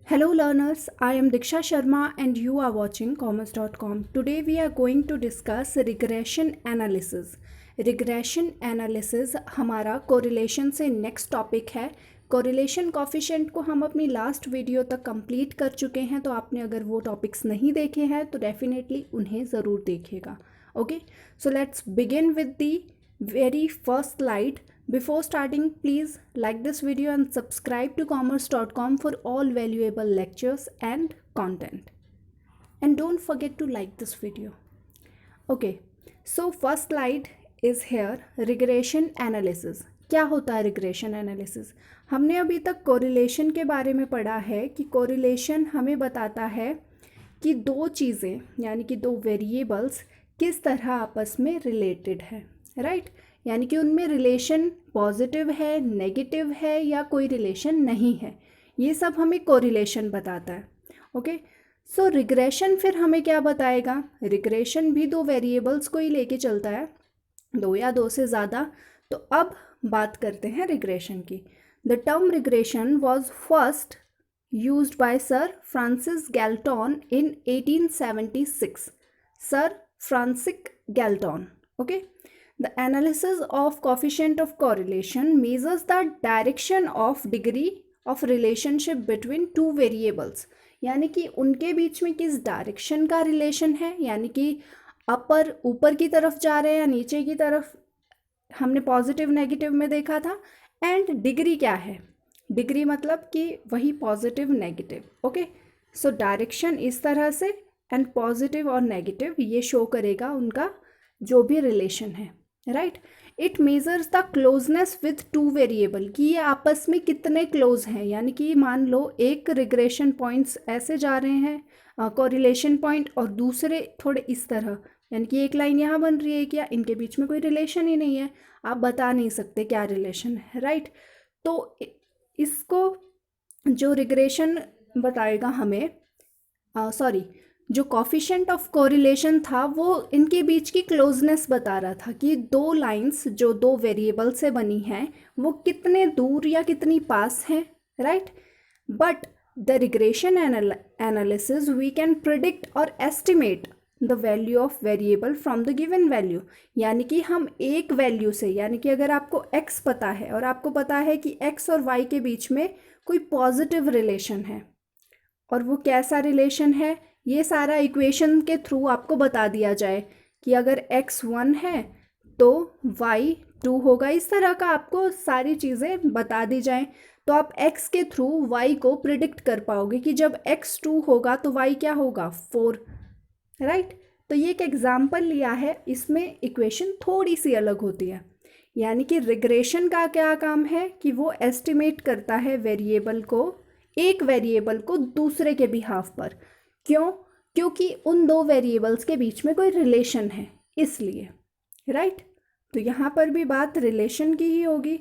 Hello learners, I am Diksha Sharma and you are watching commerce.com. Today we are going to discuss regression analysis. Regression analysis हमारा correlation से next topic है. Correlation coefficient को हम अपनी last video तक complete कर चुके हैं, तो आपने अगर वो topics नहीं देखे हैं तो definitely उन्हें ज़रूर देखिएगा. Okay, so let's begin with the very first slide. Before starting, please like this video and subscribe to commerce.com for all valuable lectures and content. And don't forget to like this video. Okay, so first slide is here, regression analysis. क्या होता है regression analysis? हमने अभी तक correlation के बारे में पढ़ा है कि correlation हमें बताता है कि दो चीज़ें यानी कि दो variables किस तरह आपस में related है, right? यानी कि उनमें रिलेशन पॉजिटिव है, नेगेटिव है या कोई रिलेशन नहीं है, ये सब हमें कोरिलेशन बताता है. ओके, सो रिग्रेशन फिर हमें क्या बताएगा? रिग्रेशन भी दो वेरिएबल्स को ही लेके चलता है, दो या दो से ज़्यादा. तो अब बात करते हैं रिग्रेशन की. The term regression was first used by sir Francis Galton in 1876. Sir Francis Galton. Okay, the analysis of coefficient of correlation measures the direction of degree of relationship between two variables. यानी कि उनके बीच में किस direction का relation है, यानी कि अपर ऊपर की तरफ जा रहे हैं या नीचे की तरफ, हमने पॉजिटिव नेगेटिव में देखा था. एंड डिग्री क्या है? डिग्री मतलब कि वही positive negative. Okay, so direction इस तरह से एंड पॉजिटिव और नेगेटिव ये शो करेगा उनका जो भी रिलेशन है, right. It measures the closeness with two variable, कि ये आपस में कितने क्लोज हैं. यानी कि मान लो एक रिग्रेशन पॉइंट्स ऐसे जा रहे हैं कोरिलेशन पॉइंट और दूसरे थोड़े इस तरह, यानी कि एक लाइन यहाँ बन रही है, क्या इनके बीच में कोई रिलेशन ही नहीं है, आप बता नहीं सकते क्या रिलेशन है, राइट. तो इसको जो रिग्रेशन बताएगा हमें, जो कॉफिशेंट ऑफ कोरिलेशन था वो इनके बीच की क्लोजनेस बता रहा था कि दो लाइंस जो दो वेरिएबल से बनी हैं वो कितने दूर या कितनी पास हैं, right. But the regression analysis we can predict और estimate the value of variable from the given value. यानी कि हम एक वैल्यू से, यानी कि अगर आपको x पता है और आपको पता है कि x और y के बीच में कोई पॉजिटिव रिलेशन है, और वो कैसा रिलेशन है ये सारा इक्वेशन के थ्रू आपको बता दिया जाए कि अगर x 1 है तो y 2 होगा, इस तरह का आपको सारी चीज़ें बता दी जाएं, तो आप x के थ्रू y को प्रिडिक्ट कर पाओगे कि जब x 2 होगा तो y क्या होगा 4, राइट. तो ये एक एग्जाम्पल लिया है, इसमें इक्वेशन थोड़ी सी अलग होती है. यानी कि रिग्रेशन का क्या काम है कि वो एस्टिमेट करता है वेरिएबल को, एक वेरिएबल को दूसरे के बिहाफ पर. क्यों? क्योंकि उन दो वेरिएबल्स के बीच में कोई रिलेशन है, इसलिए, राइट. तो यहाँ पर भी बात रिलेशन की ही होगी.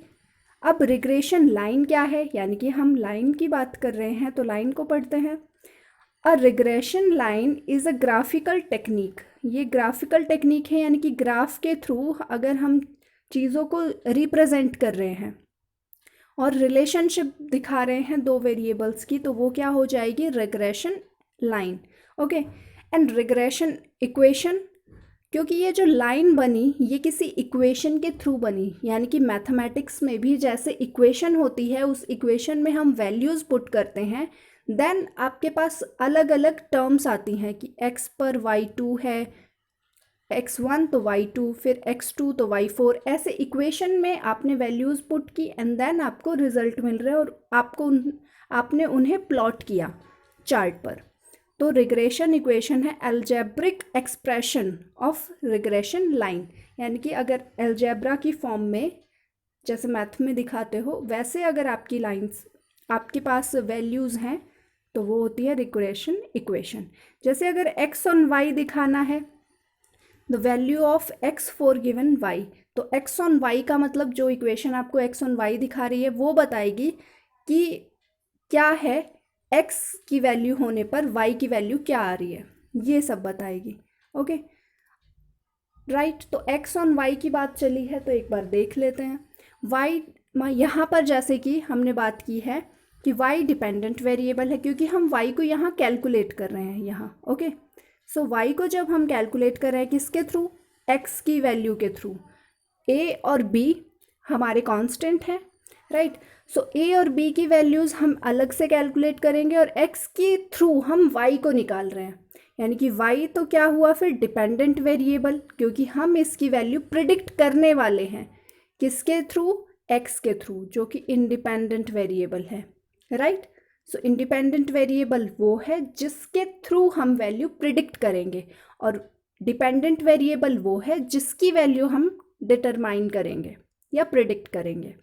अब रिग्रेशन लाइन क्या है, यानी कि हम लाइन की बात कर रहे हैं तो लाइन को पढ़ते हैं. अ regression line is a graphical technique. ये ग्राफिकल टेक्निक है, यानी कि ग्राफ के थ्रू अगर हम चीज़ों को रिप्रेजेंट कर रहे हैं और रिलेशनशिप दिखा रहे हैं दो वेरिएबल्स की, तो वो क्या हो जाएगी? Regression line. Okay, and regression equation, क्योंकि ये जो लाइन बनी ये किसी इक्वेशन के थ्रू बनी, यानी कि मैथमेटिक्स में भी जैसे इक्वेशन होती है, उस इक्वेशन में हम वैल्यूज़ पुट करते हैं, देन आपके पास अलग अलग टर्म्स आती हैं कि x पर y2 है, x1 तो y2, फिर x2 तो y4, ऐसे इक्वेशन में आपने वैल्यूज़ पुट की एंड देन आपको रिजल्ट मिल रहा है और आपने उन्हें प्लॉट किया चार्ट पर. तो रिग्रेशन इक्वेशन है algebraic expression of regression line. यानी कि अगर अलजेब्रा की फॉर्म में जैसे मैथ में दिखाते हो वैसे अगर आपकी लाइंस आपके पास वैल्यूज़ हैं तो वो होती है रिग्रेशन इक्वेशन. जैसे अगर x ऑन y दिखाना है, the value of x for given y, तो x ऑन y का मतलब जो इक्वेशन आपको x ऑन y दिखा रही है वो बताएगी कि क्या है x की वैल्यू होने पर y की वैल्यू क्या आ रही है, ये सब बताएगी. Okay, right. तो x ऑन y की बात चली है तो एक बार देख लेते हैं. y यहाँ पर जैसे कि हमने बात की है कि y डिपेंडेंट वेरिएबल है, क्योंकि हम y को यहाँ कैलकुलेट कर रहे हैं यहाँ। ओके, सो y को जब हम कैलकुलेट कर रहे हैं किसके थ्रू, x की वैल्यू के थ्रू, a और b हमारे कांस्टेंट हैं, राइट। सो a और b की वैल्यूज़ हम अलग से कैलकुलेट करेंगे और x के थ्रू हम y को निकाल रहे हैं, यानी कि y तो क्या हुआ फिर, डिपेंडेंट वेरिएबल, क्योंकि हम इसकी वैल्यू प्रिडिक्ट करने वाले हैं किसके थ्रू, x के थ्रू, जो कि इंडिपेंडेंट वेरिएबल है, राइट। सो इंडिपेंडेंट वेरिएबल वो है जिसके थ्रू हम वैल्यू प्रिडिक्ट करेंगे, और डिपेंडेंट वेरिएबल वो है जिसकी वैल्यू हम डिटरमाइन करेंगे या प्रिडिक्ट करेंगे।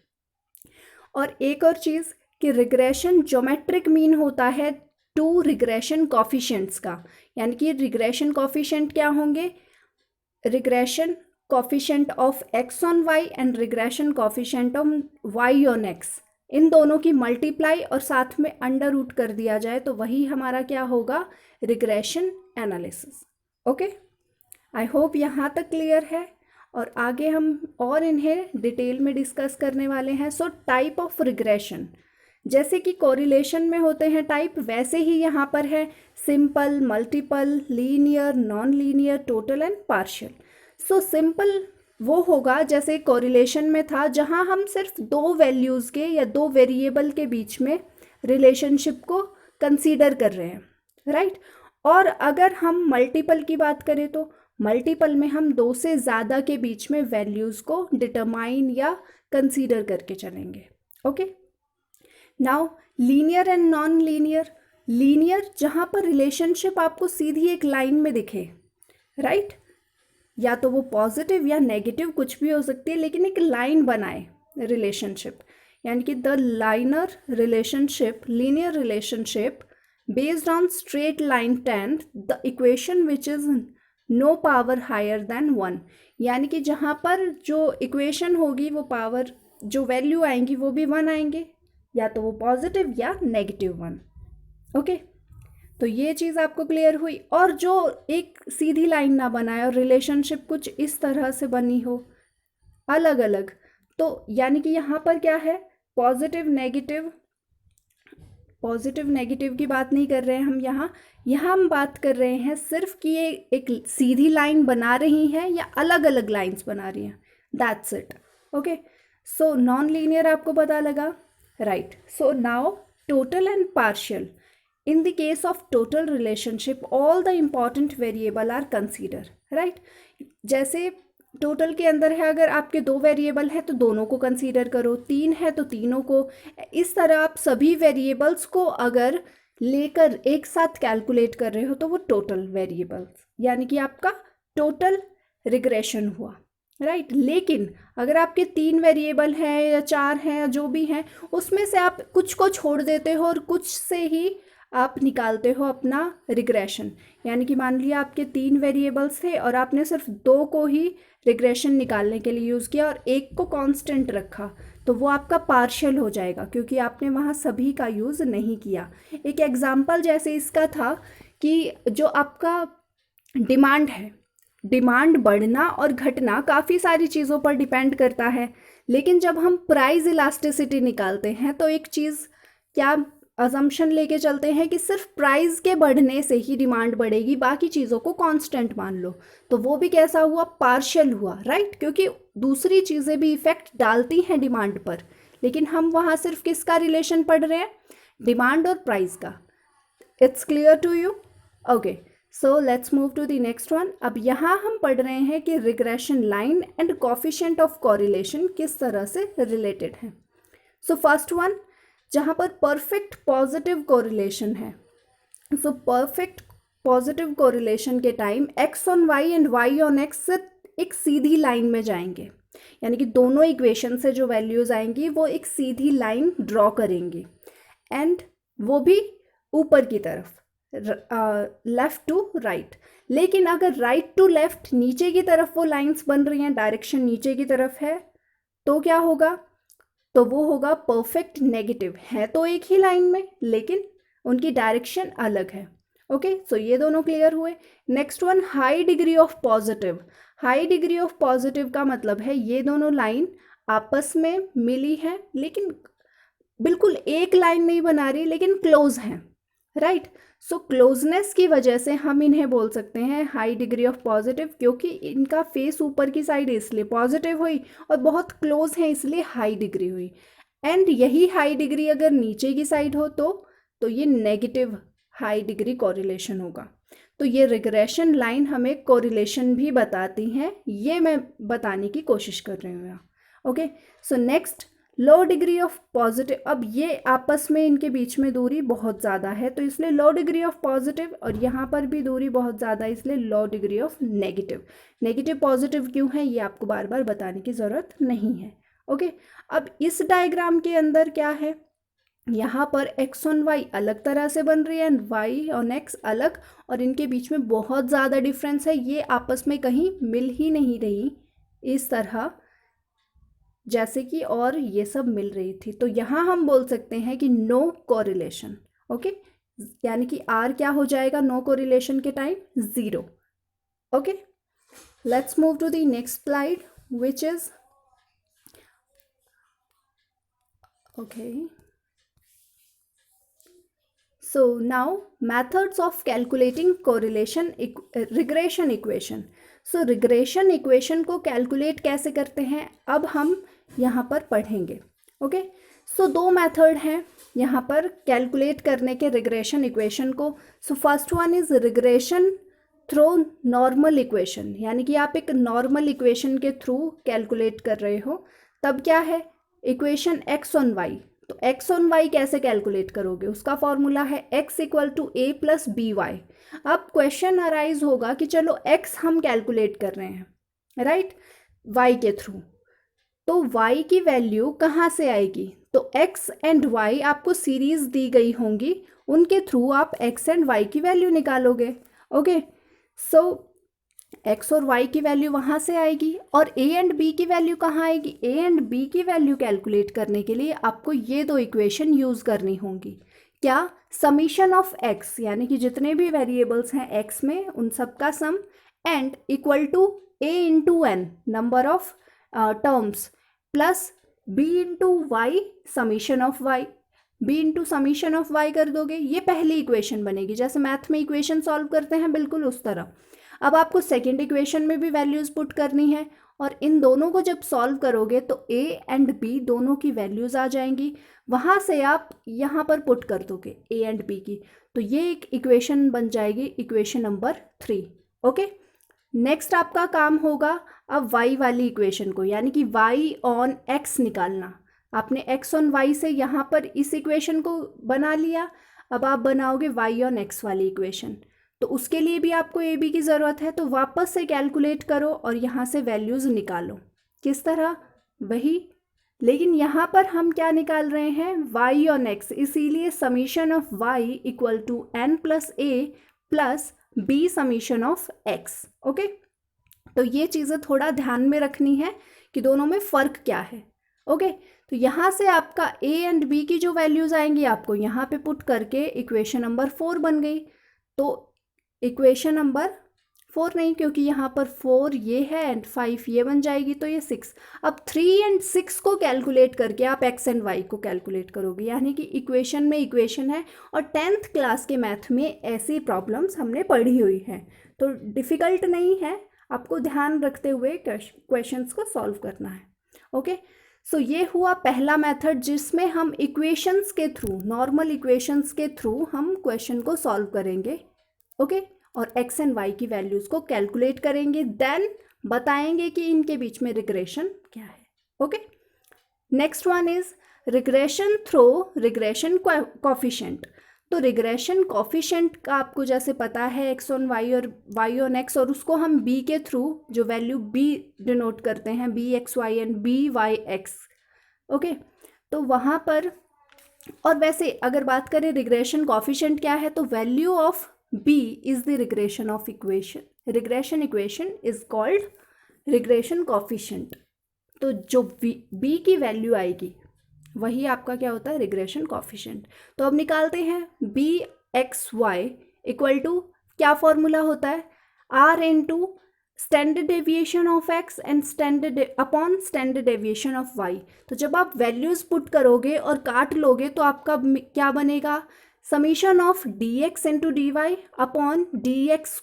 और एक और चीज़ कि रिग्रेशन ज्योमेट्रिक मीन होता है टू रिग्रेशन कॉफिशिएंट्स का, यानी कि रिग्रेशन कॉफिशिएंट क्या होंगे, regression coefficient of x on y and regression coefficient of y on x, इन दोनों की मल्टीप्लाई और साथ में अंडर रूट कर दिया जाए तो वही हमारा क्या होगा, regression analysis. Okay, I hope यहाँ तक क्लियर है, और आगे हम और इन्हें डिटेल में डिस्कस करने वाले हैं। सो टाइप ऑफ रिग्रेशन, जैसे कि कोरिलेशन में होते हैं टाइप, वैसे ही यहाँ पर है simple, multiple, linear, non linear, total and partial. So simple वो होगा जैसे कोरिलेशन में था, जहाँ हम सिर्फ दो वैल्यूज़ के या दो वेरिएबल के बीच में रिलेशनशिप को कंसीडर कर रहे हैं, राइट। और अगर हम मल्टीपल की बात करें तो मल्टीपल में हम दो से ज़्यादा के बीच में वैल्यूज़ को डिटरमाइन या कंसीडर करके चलेंगे। Okay, now linear and non linear, linear जहाँ पर रिलेशनशिप आपको सीधी एक लाइन में दिखे, राइट, या तो वो पॉजिटिव या नेगेटिव कुछ भी हो सकती है, लेकिन एक लाइन बनाए रिलेशनशिप, यानी कि the linear relationship, linear relationship based on straight line tenth the equation which is no power higher than 1, यानी कि जहाँ पर जो इक्वेशन होगी वो पावर, जो वैल्यू आएंगी वो भी 1 आएंगे, या तो वो पॉजिटिव या नेगेटिव 1। ओके, तो ये चीज़ आपको क्लियर हुई। और जो एक सीधी लाइन ना बनाए और रिलेशनशिप कुछ इस तरह से बनी हो अलग अलग, तो यानी कि यहाँ पर क्या है, पॉजिटिव नेगेटिव, पॉजिटिव नेगेटिव की बात नहीं कर रहे हैं हम यहाँ हम बात कर रहे हैं सिर्फ कि ये एक सीधी लाइन बना रही हैं या अलग अलग लाइंस बना रही हैं, that's it. Okay, so non linear आपको पता लगा, right. So now total and partial, in the case of total relationship all the important variable are consider, right। जैसे टोटल के अंदर है, अगर आपके दो वेरिएबल है तो दोनों को कंसीडर करो, तीन है तो तीनों को, इस तरह आप सभी वेरिएबल्स को अगर लेकर एक साथ कैलकुलेट कर रहे हो तो वो टोटल वेरिएबल्स, यानी कि आपका टोटल रिग्रेशन हुआ, राइट। लेकिन अगर आपके तीन वेरिएबल हैं या चार हैं या जो भी हैं, उसमें से आप कुछ को छोड़ देते हो और कुछ से ही आप निकालते हो अपना रिग्रेशन, यानी कि मान लिया आपके तीन वेरिएबल्स थे और आपने सिर्फ दो को ही रिग्रेशन निकालने के लिए यूज़ किया और एक को कांस्टेंट रखा, तो वो आपका पार्शियल हो जाएगा क्योंकि आपने वहाँ सभी का यूज़ नहीं किया। एक एग्जांपल जैसे इसका था कि जो आपका डिमांड है, डिमांड बढ़ना और घटना काफ़ी सारी चीज़ों पर डिपेंड करता है, लेकिन जब हम प्राइस इलास्टिसिटी निकालते हैं तो एक चीज़ क्या अजम्पशन लेके चलते हैं कि सिर्फ प्राइस के बढ़ने से ही डिमांड बढ़ेगी, बाकी चीज़ों को कांस्टेंट मान लो, तो वो भी कैसा हुआ, पार्शियल हुआ, राइट। क्योंकि दूसरी चीज़ें भी इफ़ेक्ट डालती हैं डिमांड पर, लेकिन हम वहाँ सिर्फ किसका रिलेशन पढ़ रहे हैं, डिमांड और प्राइस का। It's clear to you? Okay, so let's move to the next one. अब यहाँ हम पढ़ रहे हैं कि regression line and coefficient of correlation किस तरह से रिलेटेड है। सो फर्स्ट वन, जहाँ पर परफेक्ट पॉजिटिव कोरिलेशन है, सो परफेक्ट पॉजिटिव कोरिलेशन के time x on y and y on x से एक सीधी लाइन में जाएंगे, यानी कि दोनों इक्वेशन से जो वैल्यूज़ आएंगी वो एक सीधी लाइन ड्रॉ करेंगी, एंड वो भी ऊपर की तरफ, लेफ़्ट टू राइट। लेकिन अगर राइट टू लेफ़्ट नीचे की तरफ वो लाइंस बन रही हैं, डायरेक्शन नीचे की तरफ है, तो क्या होगा, तो वो होगा परफेक्ट नेगेटिव, है तो एक ही लाइन में लेकिन उनकी डायरेक्शन अलग है। ओके, सो ये दोनों क्लियर हुए। Next one, high degree of positive. High degree of positive का मतलब है ये दोनों लाइन आपस में मिली है लेकिन बिल्कुल एक लाइन नहीं बना रही लेकिन क्लोज हैं, राइट। सो क्लोजनेस की वजह से हम इन्हें बोल सकते हैं हाई डिग्री ऑफ पॉजिटिव, क्योंकि इनका फेस ऊपर की साइड इसलिए पॉजिटिव हुई और बहुत क्लोज है इसलिए हाई डिग्री हुई। एंड यही हाई डिग्री अगर नीचे की साइड हो तो ये नेगेटिव हाई डिग्री कोरिलेशन होगा। तो ये रिग्रेशन लाइन हमें कोरिलेशन भी बताती हैं, ये मैं बताने की कोशिश कर रही हूँ यहाँ। Okay, so next low degree of positive. अब ये आपस में इनके बीच में दूरी बहुत ज़्यादा है तो इसलिए लो डिग्री ऑफ पॉजिटिव, और यहाँ पर भी दूरी बहुत ज़्यादा है इसलिए low degree of negative. Negative positive क्यों है ये आपको बार बार बताने की ज़रूरत नहीं है। ओके, अब इस डायग्राम के अंदर क्या है, यहाँ पर एक्स ऑन वाई अलग तरह से बन रही है एंड वाई ऑन एक्स अलग, और इनके बीच में बहुत ज़्यादा डिफरेंस है, ये आपस में कहीं मिल ही नहीं रही इस तरह जैसे कि और ये सब मिल रही थी। तो यहाँ हम बोल सकते हैं कि नो कोरिलेशन। ओके, यानी कि आर क्या हो जाएगा नो कोरिलेशन के time, 0। Okay, let's move to the next slide which is okay. So now methods of calculating correlation regression equation. So regression equation को calculate कैसे करते हैं अब हम यहाँ पर पढ़ेंगे। ओके, सो दो मेथड हैं यहाँ पर कैलकुलेट करने के रिग्रेशन इक्वेशन को। So first one is regression through normal equation, यानी कि आप एक नॉर्मल इक्वेशन के थ्रू कैलकुलेट कर रहे हो। तब क्या है इक्वेशन एक्स ऑन वाई, तो एक्स ऑन वाई कैसे कैलकुलेट करोगे, उसका फॉर्मूला है x equal to a plus b y. अब क्वेश्चन अराइज होगा कि चलो x हम कैलकुलेट कर रहे हैं, राइट, y के थ्रू, तो y की वैल्यू कहाँ से आएगी, तो x एंड y आपको सीरीज दी गई होंगी, उनके थ्रू आप x एंड y की वैल्यू निकालोगे। ओके, सो x और y की वैल्यू वहाँ से आएगी, और a एंड b की वैल्यू कहाँ आएगी, a एंड b की वैल्यू कैलकुलेट करने के लिए आपको ये दो इक्वेशन यूज़ करनी होंगी। क्या, समीशन ऑफ x, यानी कि जितने भी वेरिएबल्स हैं x में उन सब का sum, and equal to a into n number of terms plus b into y summation of y, b into summation of y कर दोगे, ये पहली इक्वेशन बनेगी, जैसे मैथ में इक्वेशन सॉल्व करते हैं बिल्कुल उस तरह। अब आपको सेकेंड इक्वेशन में भी वैल्यूज़ पुट करनी है, और इन दोनों को जब सॉल्व करोगे तो a एंड b दोनों की वैल्यूज़ आ जाएंगी, वहाँ से आप यहाँ पर पुट कर दोगे a एंड b की, तो ये एक इक्वेशन बन जाएगी इक्वेशन नंबर 3। ओके, नेक्स्ट आपका काम होगा अब y वाली इक्वेशन को, यानी कि y ऑन x निकालना। आपने x ऑन y से यहाँ पर इस इक्वेशन को बना लिया, अब आप बनाओगे y ऑन x वाली इक्वेशन, तो उसके लिए भी आपको ए बी की ज़रूरत है, तो वापस से कैलकुलेट करो और यहाँ से वैल्यूज़ निकालो। किस तरह, वही, लेकिन यहाँ पर हम क्या निकाल रहे हैं y ऑन x, इसीलिए summation of y equal to n plus a plus b summation of x। Okay, तो ये चीज़ें थोड़ा ध्यान में रखनी है कि दोनों में फ़र्क क्या है। ओके, तो यहाँ से आपका a एंड b की जो वैल्यूज़ आएंगी आपको यहाँ पे पुट करके इक्वेशन नंबर 4 बन गई। तो इक्वेशन नंबर 4 नहीं, क्योंकि यहाँ पर 4 ये है एंड 5 ये बन जाएगी, तो ये 6। अब 3 एंड 6 को कैलकुलेट करके आप x एंड y को कैलकुलेट करोगे, यानी कि इक्वेशन में इक्वेशन है, और 10th क्लास के मैथ में ऐसी प्रॉब्लम्स हमने पढ़ी हुई हैं, तो डिफ़िकल्ट नहीं है, आपको ध्यान रखते हुए क्वेश्चंस को सॉल्व करना है। ओके, सो ये हुआ पहला मेथड जिसमें हम इक्वेशंस के थ्रू, नॉर्मल इक्वेशंस के थ्रू हम क्वेश्चन को सॉल्व करेंगे। ओके, और x एंड y की वैल्यूज़ को कैलकुलेट करेंगे, देन बताएंगे कि इनके बीच में रिग्रेशन क्या है। Okay, next one is regression through regression coefficient. तो रिग्रेशन कोफिशिएंट का आपको जैसे पता है x ऑन y और y ऑन x, और उसको हम b के थ्रू जो वैल्यू b डिनोट करते हैं bxy एंड byx। ओके, तो वहाँ पर, और वैसे अगर बात करें रिग्रेशन कोफिशिएंट क्या है, तो value of b is the regression of equation, regression equation is called regression coefficient। तो जो b की वैल्यू आएगी वही आपका क्या होता है रिग्रेशन कोफिशिएंट। तो अब निकालते हैं bxy इक्वल टू, क्या फॉर्मूला होता है, r into standard deviation of x and standard deviation of y. तो जब आप वैल्यूज पुट करोगे और काट लोगे तो आपका क्या बनेगा, summation of d x into d y upon d x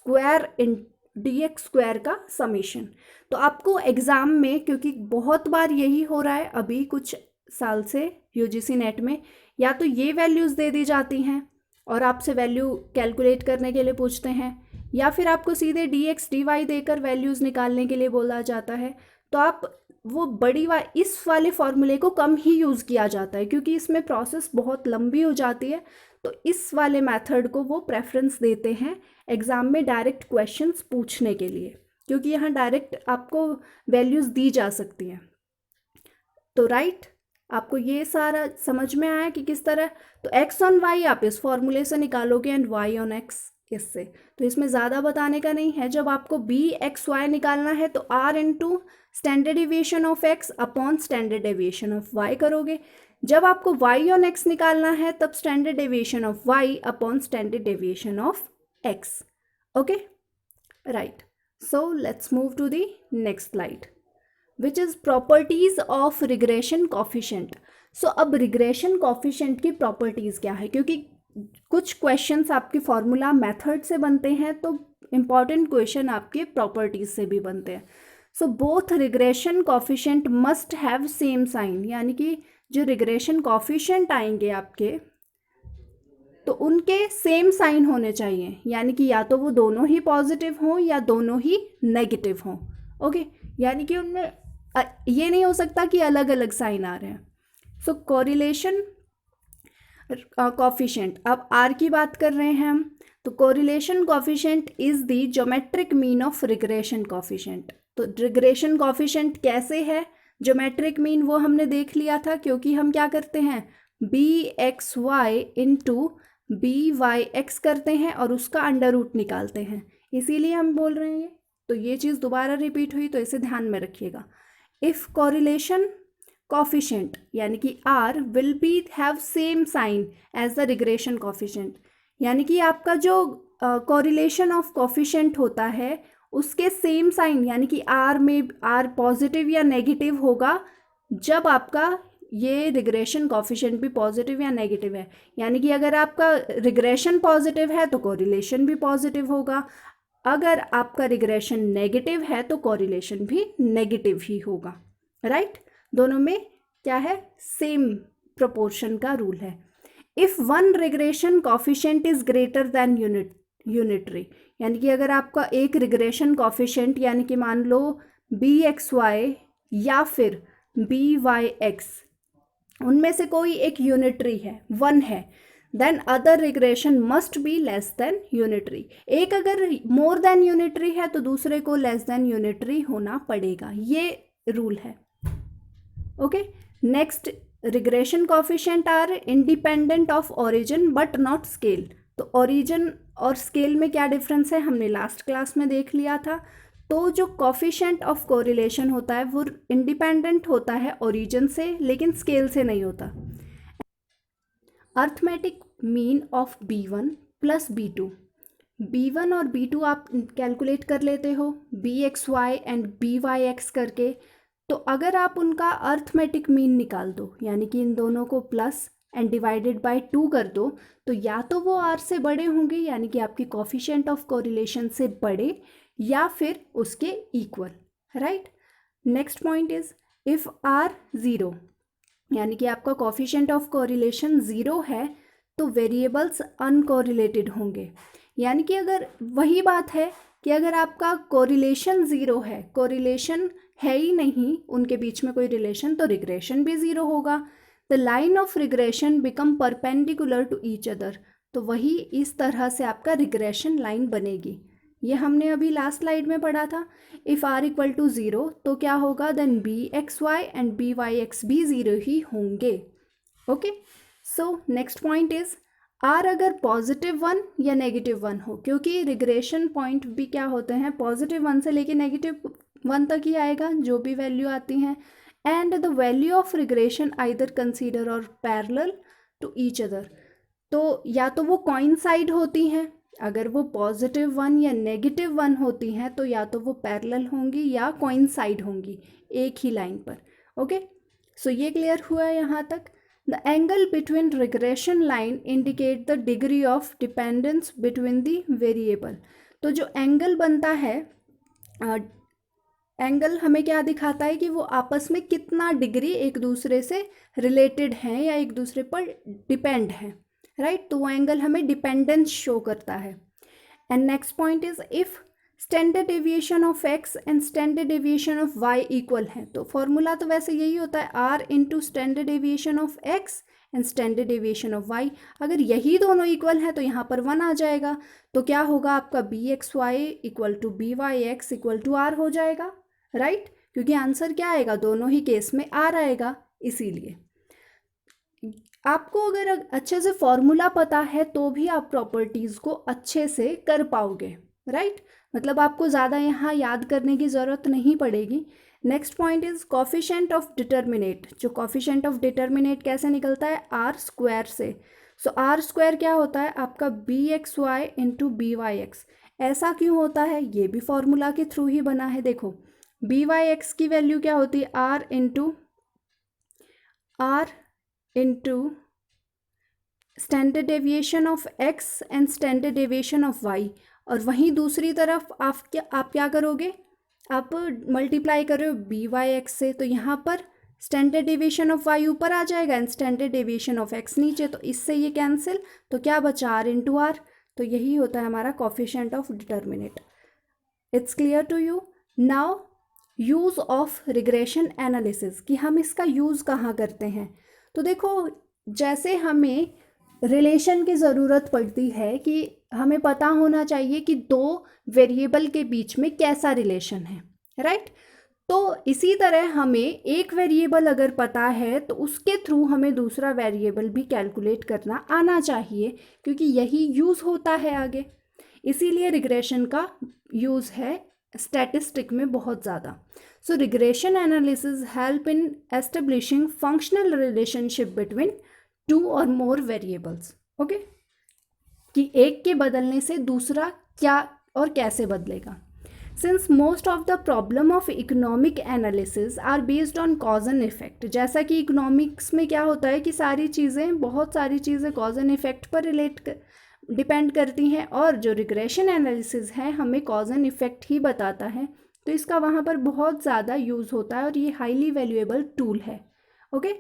square का समीशन। तो आपको एग्जाम में, क्योंकि बहुत बार यही हो रहा है अभी कुछ साल से यूजीसी नेट में, या तो ये वैल्यूज दे दी जाती हैं और आपसे वैल्यू कैलकुलेट करने के लिए पूछते हैं, या फिर आपको सीधे डी एक्स डी वाई देकर वैल्यूज़ निकालने के लिए बोला जाता है। तो आप वो इस वाले फॉर्मूले को कम ही यूज़ किया जाता है क्योंकि इसमें प्रोसेस बहुत लंबी हो जाती है। तो इस वाले मेथड को वो प्रेफरेंस देते हैं एग्ज़ाम में डायरेक्ट क्वेश्चंस पूछने के लिए, क्योंकि यहाँ डायरेक्ट आपको वैल्यूज़ दी जा सकती हैं। तो राइट, आपको ये सारा समझ में आया कि किस तरह। तो एक्स ऑन वाई आप इस फॉर्मूले से निकालोगे एंड वाई ऑन एक्स इससे। तो इसमें ज़्यादा बताने का नहीं है। जब आपको बी एक्स वाई निकालना है तो r into standard deviation of x upon standard deviation of y करोगे। जब आपको वाई ऑन एक्स निकालना है तब standard deviation of y upon standard deviation of x. Okay, right. So let's move to the next slide, which is properties of regression coefficient. So अब regression coefficient की properties क्या है, क्योंकि कुछ questions आपके फॉर्मूला मेथड से बनते हैं तो इम्पॉर्टेंट क्वेश्चन आपके प्रॉपर्टीज़ से भी बनते हैं। So both regression coefficient must have same sign, यानी कि जो रिग्रेशन कॉफिशेंट आएंगे आपके तो उनके सेम साइन होने चाहिए, यानी कि या तो वो दोनों ही पॉजिटिव हों या दोनों ही नेगेटिव हों। ओके, यानी कि उनमें ये नहीं हो सकता कि अलग अलग साइन आ रहे हैं। सो कोरिलेशन कॉफिशेंट, अब आर की बात कर रहे हैं हम, तो correlation coefficient is the geometric mean of regression coefficient. तो रिग्रेशन कॉफिशेंट कैसे है, ज्योमेट्रिक मीन वो हमने देख लिया था, क्योंकि हम क्या करते हैं b x y into b y x करते हैं और उसका अंडर रूट निकालते हैं, इसीलिए हम बोल रहे हैं। तो ये चीज़ दोबारा रिपीट हुई तो इसे ध्यान में रखिएगा। इफ़ कोरिलेशन कॉफिशेंट यानी कि r will be have same sign as the regression coefficient, यानी कि आपका जो कोरिलेशन ऑफ कॉफिशेंट होता है उसके सेम साइन, यानी कि आर में आर पॉजिटिव या नेगेटिव होगा जब आपका ये रिग्रेशन कॉफिशेंट भी पॉजिटिव या नेगेटिव है। यानी कि अगर आपका रिग्रेशन पॉजिटिव है तो कोरिलेशन भी पॉजिटिव होगा, अगर आपका रिग्रेशन नेगेटिव है तो कोरिलेशन भी नेगेटिव ही होगा। राइट, दोनों में क्या है, सेम प्रोपोर्शन का रूल है। If one regression coefficient is greater than unitary, यानी कि अगर आपका एक रिग्रेशन कॉफिशेंट यानी कि मान लो बी एक्स वाई या फिर बी वाई एक्स, उनमें से कोई एक यूनिटरी है, वन है, then other regression must be less than unitary. एक अगर मोर देन यूनिटरी है तो दूसरे को लेस देन यूनिटरी होना पड़ेगा, ये रूल है। Okay, next, regression coefficient are independent of origin but not scale. तो ओरिजिन और स्केल में क्या डिफरेंस है हमने लास्ट क्लास में देख लिया था। तो जो कॉफिशेंट ऑफ कोरिलेशन होता है वो इंडिपेंडेंट होता है ओरिजिन से, लेकिन स्केल से नहीं होता। Arithmetic mean of B1 plus B2, B1 और B2 आप कैलकुलेट कर लेते हो BXY एंड BYX करके। तो अगर आप उनका अर्थमेटिक मीन निकाल दो, यानी कि इन दोनों को प्लस एंड डिवाइडेड बाय 2 कर दो, तो या तो वो R से बड़े होंगे, यानी कि आपकी कॉफिशेंट ऑफ कोरिलेशन से बड़े, या फिर उसके equal. Right, next point is if R 0, यानी कि आपका कॉफिशेंट ऑफ कोरिलेशन 0 है तो वेरिएबल्स अनकोरिलेटेड होंगे। यानी कि अगर वही बात है कि अगर आपका कोरिलेशन 0 है, कोरिलेशन है ही नहीं उनके बीच में कोई रिलेशन, तो रिग्रेशन भी 0 होगा। The line of regression become perpendicular to each other, तो वही इस तरह से आपका रिग्रेशन लाइन बनेगी। ये हमने अभी लास्ट स्लाइड में पढ़ा था। इफ़ R इक्वल टू 0 तो क्या होगा, देन BXY एंड BYX भी 0 ही होंगे। Okay, so next point is R अगर +1 या -1 हो, क्योंकि रिग्रेशन पॉइंट भी क्या होते हैं +1 से लेके -1 तक ही आएगा जो भी वैल्यू आती हैं, and the value of regression either consider और पैरेलल टू ईच अदर। तो या तो वो कॉइंसाइड होती हैं अगर वो +1 या -1 होती हैं तो या तो वो पैरेलल होंगी या कोइंसाइड होंगी एक ही लाइन पर। ओके, सो ये क्लियर हुआ यहाँ तक। The angle between regression line indicate the degree of dependence between the variable. तो जो एंगल बनता है, एंगल हमें क्या दिखाता है कि वो आपस में कितना डिग्री एक दूसरे से रिलेटेड हैं या एक दूसरे पर डिपेंड हैं, राइट। तो वो एंगल हमें डिपेंडेंस शो करता है। And next point is if standard deviation of x and standard deviation of y equal है, तो फॉर्मूला तो वैसे यही होता है r into standard deviation of x and standard deviation of y। अगर यही दोनों इक्वल हैं तो यहाँ पर 1 आ जाएगा, तो क्या होगा आपका bxy equal to byx equal to r हो जाएगा, राइट। क्योंकि आंसर क्या आएगा, दोनों ही केस में r आएगा। इसीलिए आपको अगर अच्छे से फॉर्मूला पता है तो भी आप प्रॉपर्टीज़ को अच्छे से कर पाओगे, राइट। मतलब आपको ज़्यादा यहाँ याद करने की ज़रूरत नहीं पड़ेगी। Next point is coefficient of determinate. जो कॉफिशेंट ऑफ डिटर्मिनेट कैसे निकलता है, आर स्क्वायर से। सो आर स्क्वायर क्या होता है आपका bxy इंटू byx। ऐसा क्यों होता है, ये भी फॉर्मूला के थ्रू ही बना है। देखो byx की वैल्यू क्या होती है, r into standard deviation of x and standard deviation of y। और वहीं दूसरी तरफ आप क्या करोगे, आप मल्टीप्लाई कर रहे हो byx से, तो यहाँ पर स्टैंडर्ड डेविएशन ऑफ y ऊपर आ जाएगा and standard deviation of x नीचे, तो इससे ये कैंसिल, तो क्या बचा r इंटू आर। तो यही होता है हमारा coefficient of determinate. It's clear to you. Now use of regression analysis, कि हम इसका यूज़ कहाँ करते हैं। तो देखो, जैसे हमें रिलेशन की ज़रूरत पड़ती है कि हमें पता होना चाहिए कि दो वेरिएबल के बीच में कैसा रिलेशन है, राइट। तो इसी तरह हमें एक वेरिएबल अगर पता है तो उसके थ्रू हमें दूसरा वेरिएबल भी कैलकुलेट करना आना चाहिए, क्योंकि यही यूज़ होता है आगे। इसीलिए रिग्रेशन का यूज़ है स्टैटिस्टिक में बहुत ज़्यादा। So regression analysis help in establishing functional relationship between 2 और मोर वेरिएबल्स। ओके, कि एक के बदलने से दूसरा क्या और कैसे बदलेगा। Since most of the problem of economic analysis are based on cause and effect. जैसा कि इकोनॉमिक्स में क्या होता है कि बहुत सारी चीज़ें कॉज एंड इफेक्ट पर डिपेंड करती हैं, और जो रिग्रेशन एनालिसिस है हमें कॉज एंड इफेक्ट ही बताता है, तो इसका वहाँ पर बहुत ज़्यादा यूज़ होता है और ये हाईली वैल्यूएबल टूल है। Okay,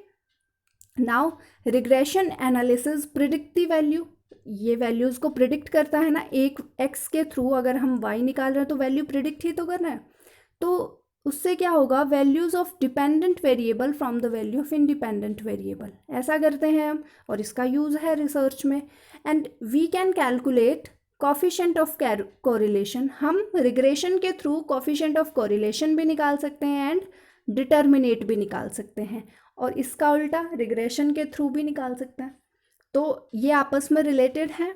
now regression analysis predict the value. ये वैल्यूज़ को प्रिडिक्ट करता है ना, एक x के थ्रू अगर हम y निकाल रहे हैं तो वैल्यू प्रिडिक्ट ही तो करना है। तो उससे क्या होगा, values of dependent variable from the value of independent variable, ऐसा करते हैं हम, और इसका यूज़ है रिसर्च में। And we can calculate coefficient of correlation. हम रिग्रेशन के थ्रू कॉफिशेंट ऑफ कोरिलेशन भी निकाल सकते हैं एंड डिटर्मिनेट भी निकाल सकते हैं, और इसका उल्टा रिग्रेशन के थ्रू भी निकाल सकते हैं। तो ये आपस में रिलेटेड हैं।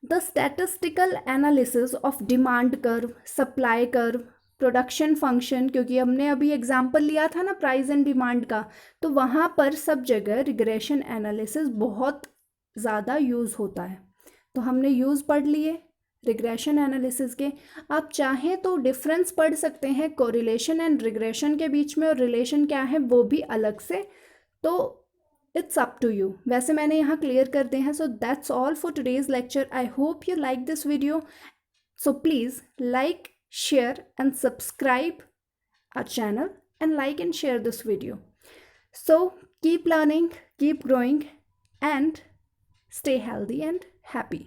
The statistical analysis of demand curve, supply curve, production function, क्योंकि हमने अभी एग्जांपल लिया था ना प्राइस एंड डिमांड का, तो वहाँ पर सब जगह रिग्रेशन एनालिसिस बहुत ज़्यादा यूज़ होता है। तो हमने यूज़ पढ़ लिए रिग्रेशन एनालिसिस के। आप चाहें तो डिफरेंस पढ़ सकते हैं कोरिलेशन एंड रिग्रेशन के बीच में, और रिलेशन क्या है वो भी अलग से, तो इट्स अप टू यू। वैसे मैंने यहाँ क्लियर कर दिए हैं। So that's all for today's lecture. I hope you like this video. So please like, share and subscribe our channel, and like and share this video. So keep learning, keep growing, and stay healthy and happy.